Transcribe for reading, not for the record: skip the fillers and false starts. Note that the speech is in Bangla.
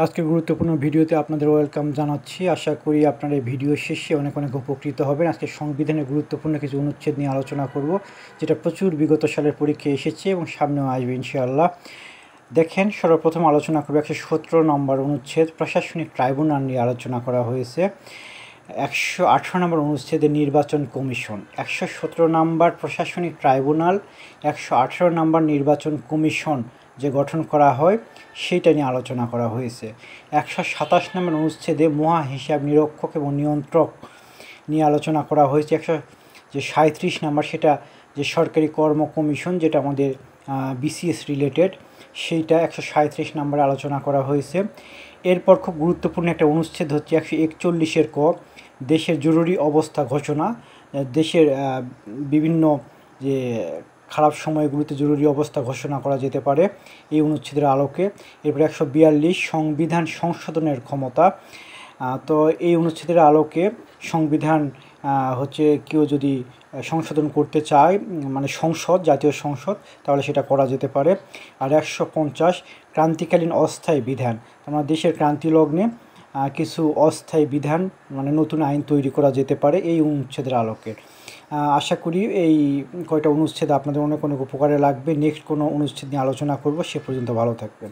আজকে গুরুত্বপূর্ণ ভিডিওতে আপনাদের ওয়েলকাম জানাচ্ছি। আশা করি আপনারা এই ভিডিও শেষে অনেক উপকৃত হবেন। আজকে সংবিধানের গুরুত্বপূর্ণ কিছু অনুচ্ছেদ নিয়ে আলোচনা করব, যেটা প্রচুর বিগত সালের পরীক্ষায় এসেছে এবং সামনেও আসবে ইনশাআল্লাহ। দেখেন, সর্বপ্রথম আলোচনা করব 117 নম্বর অনুচ্ছেদ, প্রশাসনিক ট্রাইব্যুনাল নিয়ে আলোচনা করা হয়েছে। 118 নম্বর অনুচ্ছেদে নির্বাচন কমিশন, 117 নম্বর প্রশাসনিক ট্রাইব্যুনাল, 118 নম্বর নির্বাচন কমিশন যে গঠন করা হয় সেইটা নিয়ে আলোচনা করা হয়েছে। 127 নম্বর অনুচ্ছেদে মহা হিসাব নিরীক্ষক এবং নিয়ন্ত্রক নিয়ে আলোচনা করা হয়েছে। 137 নম্বর সেটা যে সরকারি কর্ম কমিশন, যেটা আমাদের বিসিএস রিলেটেড, সেইটা 137 নম্বরে আলোচনা করা হয়েছে। এরপর খুব গুরুত্বপূর্ণ একটা অনুচ্ছেদ হচ্ছে 141 ক, দেশের জরুরি অবস্থা ঘোষণা। দেশের বিভিন্ন যে খারাপ সময়গুলোতে জরুরি অবস্থা ঘোষণা করা যেতে পারে এই অনুচ্ছেদের আলোকে। এরপর 142 সংবিধান সংশোধনের ক্ষমতা। তো এই অনুচ্ছেদের আলোকে সংবিধান হচ্ছে কেউ যদি সংশোধন করতে চায়, মানে সংসদ, জাতীয় সংসদ, তাহলে সেটা করা যেতে পারে। আর 150 ক্রান্তিকালীন অস্থায়ী বিধান, আমার দেশের ক্রান্তি লগ্নে কিছু অস্থায়ী বিধান, মানে নতুন আইন তৈরি করা যেতে পারে এই অনুচ্ছেদের আলোকে। আশা করি এই কয়টা অনুচ্ছেদ আপনাদের অনেক উপকারে লাগবে। নেক্সট কোনো অনুচ্ছেদ নিয়ে আলোচনা করব, সে পর্যন্ত ভালো থাকবেন।